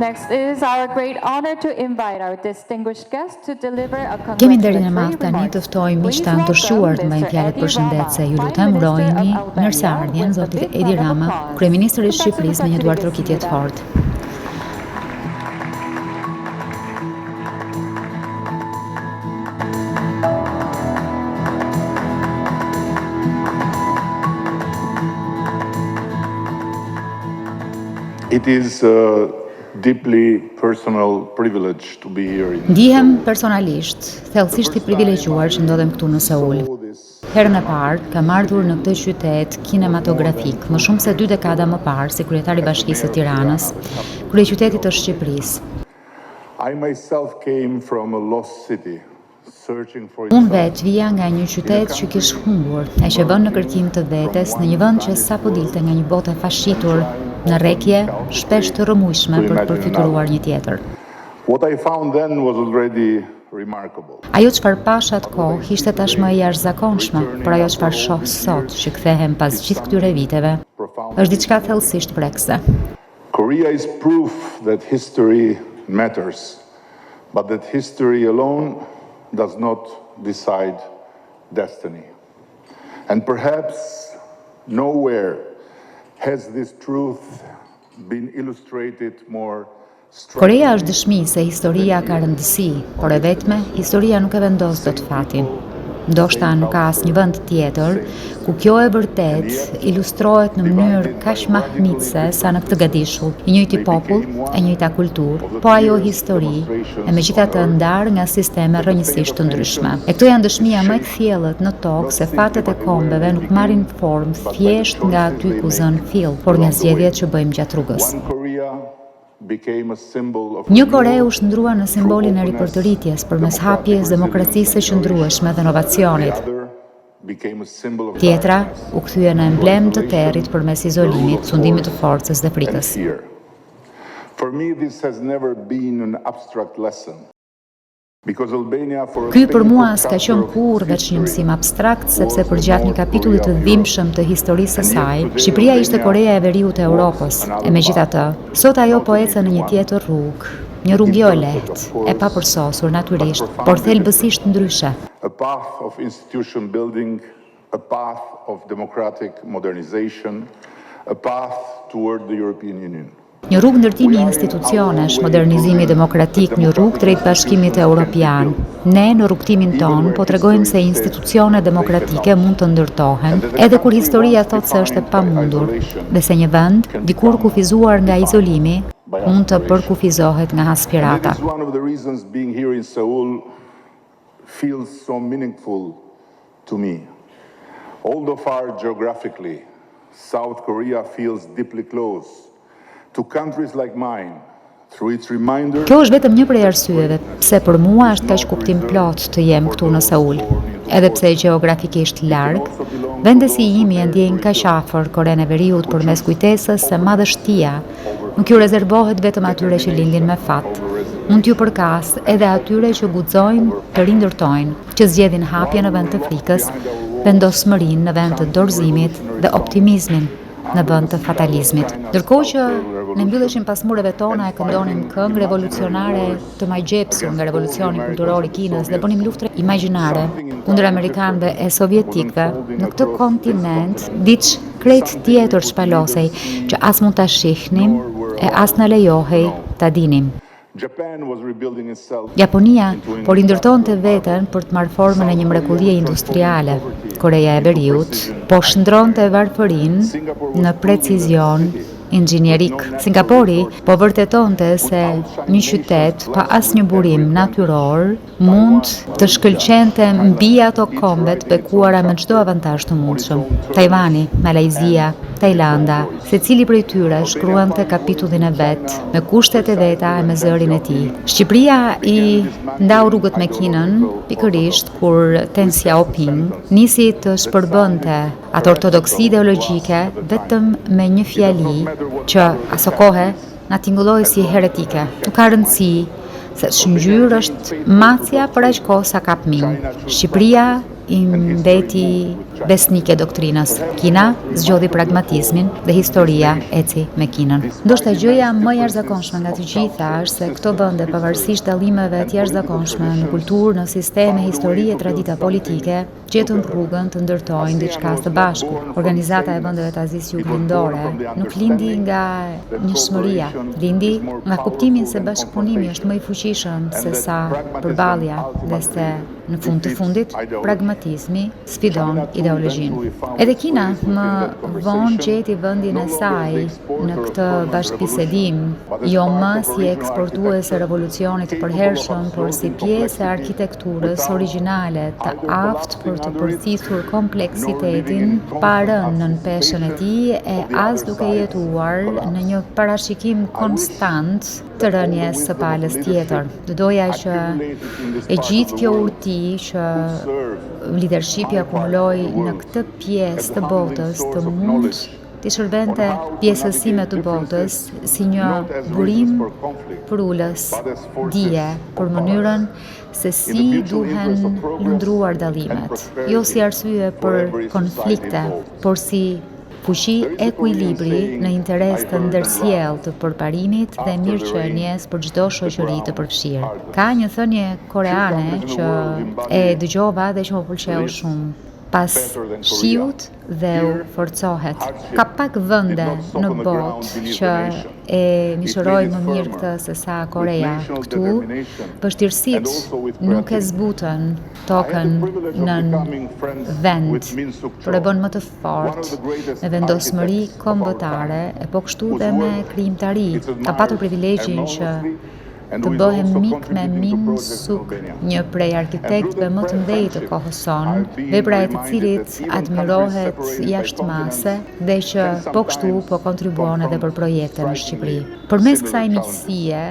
Next, it is our great honor to invite our distinguished guest to deliver a Kemi nderin e madh tani të ftojmë miqtan të shquar të mbajnë fjalët përshëndetse. Ju lutem urojini mirëseardhjen zotit Edi Rama, kryeministri i Shqipërisë, me një duar trokitje të fortë. It is a deeply personal privilege to be here in Ndihem personalisht, thellësisht i privilegjuar që ndodhem këtu në Seul. Herën e parë kam ardhur në këtë qytet kinematografik, më shumë se 2 dekada më parë si kryetari i Bashkisë së Tiranës, kryeqytetit të Shqipërisë. I myself came from a lost city, searching for Unë vetë vija nga një qytet që kish humbur, e që vën në kërkim të vetes në një vend që sapo dilte nga një botë e fashitur, në rrekje, shpesh të rrëmujshme për të përfituar një tjetër. What I found then was already remarkable. Ajo çfarë pash atë kohë ishte tashmë e jashtëzakonshme, por ajo çfarë shoh sot që kthehem pas gjithë këtyre viteve, është diçka thellësisht prekse. Korea is proof that history matters, but that history alone does not decide destiny. And perhaps nowhere has this truth been illustrated more strongly. Korea është dëshmi se historia ka rëndësi, por e vetme historia nuk e vendos dot fatin. Ndoshta nuk ka asnjë vend tjetër ku kjo e vërtet ilustrohet në mënyrë kaq mahnitse sa në këtë gadishull. I njëjti popull, e njëjta kulturë, po ajo histori, e megjithatë ndarë nga sisteme rrënjësisht të ndryshme. E këto janë dëshmia më e thjellët në tokë se fatet e kombeve nuk marrin formë thjesht nga aty ku zën fill, por nga zgjedhjet që bëjmë gjatë rrugës. Një Kore u shndrua në simbolin e ripërtëritjes përmes hapjes, demokracisë së qëndrueshme dhe inovacionit. Tjetra u kthye në emblem të territ përmes izolimit, sundimit të forcës dhe frikës. For me this has never been an abstract lesson. Ky për mua s'ka qenë kurrë veç një mësim abstrakt, sepse përgjatë një kapitulli të dhimbshëm të historisë së saj, Shqipëria ishte Korea e Veriut e Europës. E megjithatë, sot ajo po ecë në një tjetër rrugë, një rrugë jo e lehtë, e papërsosur natyrisht, por thelbësisht ndryshe. A path of institution building, a path of democratic modernization, a path toward the European Union. Një rrugë ndërtimi institucionesh, modernizimi demokratik, një rrugë drejt bashkimit evropian. Ne në rrugtimin ton po tregojmë se institucione demokratike mund të ndërtohen, edhe kur historia thot se është e pamundur, dhe se një vend, dikur kufizuar nga izolimi, mund të përkufizohet nga aspirata. This is one of the reasons being here in Seoul feels so meaningful to me. Although far geographically, South Korea feels deeply close to countries like mine, through its reminder. Kjo është vetëm një prej arsyeve pse për mua është kaq kuptim plot të jem këtu në Seul. Edhe pse gjeografikisht larg, vendesi im e ndjen kaq afër Korenë e Veriut përmes kujtesës se madhështia nuk ju rezervohet vetëm atyre që lindin me fat. Mund t'ju përkas edhe atyre që guxojnë të rindërtojnë, që zgjedhin hapje në vend të frikës, vendosmërinë në vend të dorëzimit dhe optimizmin në vend të fatalizmit. Ndërkohë që ne mbylleshim pas mureve tona e këndonim këngë revolucionare të majgjepsur nga revolucioni kulturor i Kinës dhe bënim luftë imagjinare kundër amerikanëve e sovjetikëve, në këtë kontinent diç krejt tjetër shpalosej që as mund ta shihnim e as na lejohej ta dinim. Japonia po rindërtonte veten për të marrë formën e një mrekullie industriale. Korea e Veriut po shndronte varfërinë në precizion inxhinierik. Singapori po vërtetonte se një qytet pa asnjë burim natyror mund të shkëlqente mbi ato kombe të bekuara me çdo avantazh të mundshëm. Tajvani, Malajzia, Tajlanda, secili prej tyre shkruante kapitullin e vet, me kushtet e veta e me zërin e tij. Shqipëria i ndau rrugët me Kinën, pikërisht kur Deng Xiaoping nisi të shpërbënte atë ortodoksi ideologjike vetëm me një fjali që aso kohe na tingulloi si heretike. Nuk ka rëndësi se shëngjyrë është macja për aq kohë sa kap minj. Shqipëria i mbeti besnike doktrinës. Kina zgjodhi pragmatizmin dhe historia eci me Kinën. Ndoshta gjëja më e jashtëzakonshme nga të gjitha është se këto vende, pavarësisht dallimeve të jashtëzakonshme në kulturë, në sisteme, histori e tradita politike, gjetën rrugën të ndërtojnë diçka së bashku. Organizata e vendeve të Azisë Juglindore nuk lindi nga njëshmëria, lindi nga kuptimin se bashkëpunimi është më i fuqishëm se sa përballja dhe se në fund të fundit pragmatizmi sfidon ideologjinë. Edhe Kina më vonë gjeti vendin e saj në këtë bashkëbisedim, jo më si eksportuese revolucionit të përhershëm, por si pjesë e arkitekturës origjinale të aftë për të përthithur kompleksitetin pa rënë në peshën e tij e as duke jetuar në një parashikim konstant të rënjes së palës tjetër. Doja që e gjithë kjo urti që leadershipi akumuloi në këtë pjesë të botës të mund të shërbente pjesësime të botës si një burim përullës dije për mënyrën se si duhen lundruar dallimet, jo si arsye për konflikte, por si fuqi ekuilibri në interes të ndërsjellë të përparimit dhe mirëqenies për çdo shoqëri të përfshirë. Ka një thënie koreane që e dëgjova dhe që më pëlqeu shumë. Pas shiut dhe u forcohet. Ka pak vende në botë që e mishërojnë më mirë këtë se sa Korea. Këtu, vështirësitë nuk e zbutën tokën në vend, por e bën më të fortë me vendosmëri kombëtare, e po kështu dhe me krijimtari. Ka patur privilegjin që të bëhem mik me Min Suk, një prej arkitektëve më të mëdhenj të kohës sonë, vepra e të cilit admirohet jashtëmase dhe që po kështu po kontribuon edhe për projekte në Shqipëri. Përmes kësaj miqësie,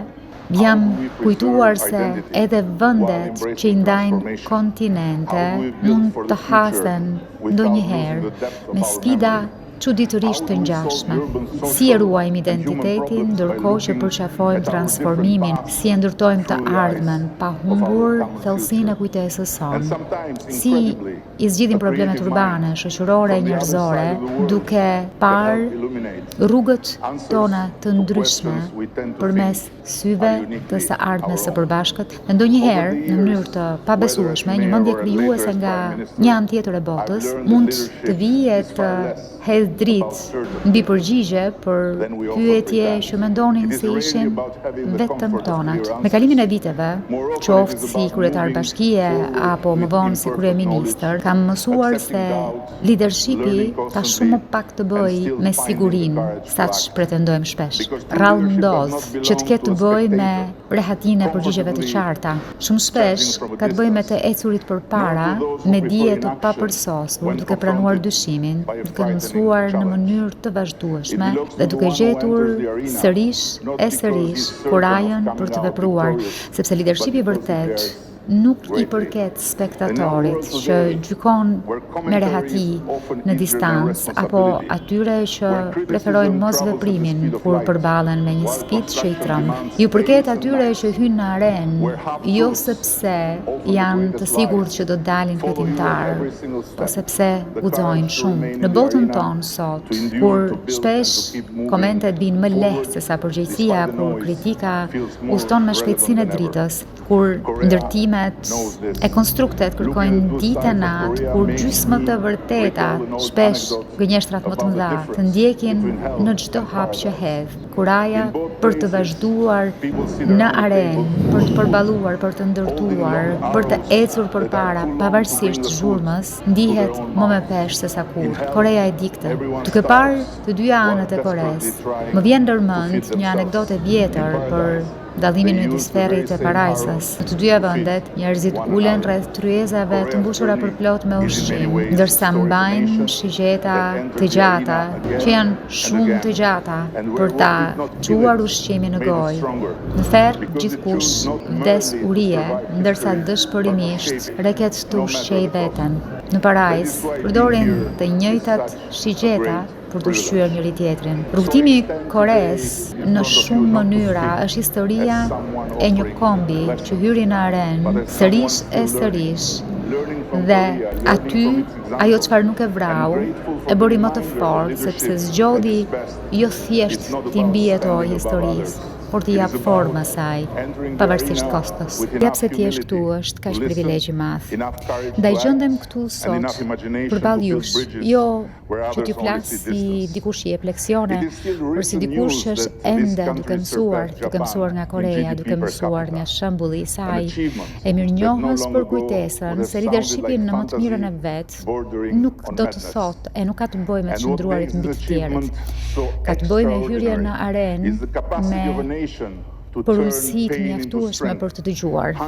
jam kujtuar se edhe vendet që i ndajnë kontinente mund të hasen ndonjëherë me sfida çuditërisht të ngjashme. Si e ruajmë identitetin, ndërkohë që përqafojmë transformimin, si e ndërtojmë të ardhmen pa humbur thellësinë e kujtesës sonë. Si i zgjidhim problemet urbane, shoqërore, njerëzore, duke parë rrugët tona të ndryshme përmes syve të së ardhmes së përbashkët. Ndonjëherë, në mënyrë të pabesueshme, një mendje krijuese nga një anë tjetër e botës mund të vijë të hedhë dritë mbi përgjigje për pyetje që mendonin se ishin vetëm tonat. Me kalimin e viteve, qoftë si kryetar bashkie apo më vonë si kryeministër, kam mësuar se leadershipi ka shumë më pak të bëjë me sigurinë, saq pretendojmë shpesh. Rrallë ndodh që të ketë të bëjë me rehatinë e përgjigjeve të qarta. Shumë shpesh ka të bëjë me të ecurit përpara, me dije të papërsosur, duke pranuar dyshimin, duke mësuar në mënyrë të vazhdueshme dhe duke gjetur sërish kurajën për të vepruar, sepse leadershipi vërtet nuk i përket spektatorit që gjykon me rehati në distancë apo atyre që preferojnë mos veprimin kur përballen me një sfidë që i tremb. Ju përket atyre që hynë në arenë jo sepse janë të sigurt që do të dalin fitimtar, po sepse guxojnë shumë. Në botën tonë sot, kur shpesh komentet bijnë më lehtë se sa përgjegjësia, kur kritika uston me shpejtësinë e dritës, kur ndërtimet e konstruktet kërkojnë ditë e natë, kur gjysmët e vërteta, shpesh gënjeshtrat më të mëdha, të ndjekin në çdo hap që hedh. Kuraja për të vazhduar në arenë, për të përballuar, për të ndërtuar, për të ecur përpara, pavarësisht zhurmës, ndihet më me peshë se sa kurrë. Korea e dikte. Duke parë të dyja anët e Koresë, më vjen ndërmend një anekdotë vjetër për dallimin midis ferrit e parajsës. Në të dyja vendet, njerëzit ulen rreth tryezave të mbushura përplot me ushqim, ndërsa mbajnë shigjeta të gjata, që janë shumë të gjata për ta çuar ushqimin në gojë. Në ferr, gjithkush vdes urie, ndërsa dëshpërimisht reket të ushqej veten. Në parajsë, përdorin të njëjtat shigjeta për të ushqyer njëri tjetrin. Rrugtimi i Koreas në shumë mënyra është historia e një kombi që hyri në arenë sërish dhe aty ajo çfarë nuk e vrau e bëri më të fortë sepse zgjodhi jo thjesht t'i mbijetojë historisë, por t'i jap formë asaj, pavarësisht kostos. Jep se ti je këtu është kaq privilegj i madh. Ndaj gjendem këtu sot përballë jush, jo që t'ju flas si dikush i jep leksione, por si dikush është ende duke mësuar nga Korea, duke mësuar nga shembulli i saj, e mirënjohës për kujtesën se leadershipi në më të mirën e vet nuk do të thotë e nuk ka të bëjë me të qëndruarit mbi të tjerët. Ka të bëjë me hyrjen në arenë me përulësitë mjaftueshme për të dëgjuar,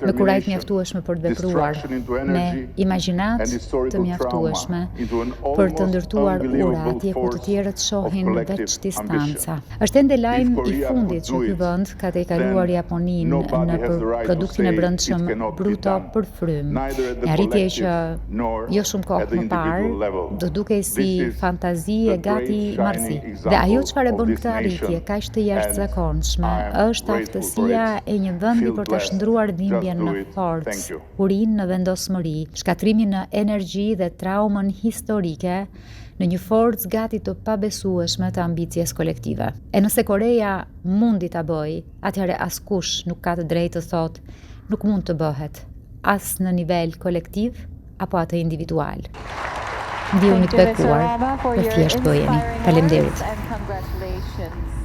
me kurajt mjaftueshme për të vepruar, me imagjinatë të mjaftueshme për të ndërtuar ura atje ku të tjerët shohin veç distanca. Është ende lajm i fundit që ky vend ka tejkaluar Japoninë në produktin e brendshëm bruto për frym. Një arritje që jo shumë kohë më parë do dukej si fantazi e gati marrëzi. Dhe ajo çfarë bën këtë arritje kaq të jashtëzakonshme është aftësia e një vendi për të shndruar dhimbjen në forcë, urinë në vendosmëri, shkatrimin në energji dhe traumën historike në një forcë gati të pabesueshme të ambicjes kolektive. E nëse Korea mundi ta bëjë, atëherë askush nuk ka të drejtë të thotë nuk mund të bëhet, as në nivel kolektiv apo atë individual. Ndihuni të bekuar, dhe thjesht bëjeni. Faleminderit. And congratulations.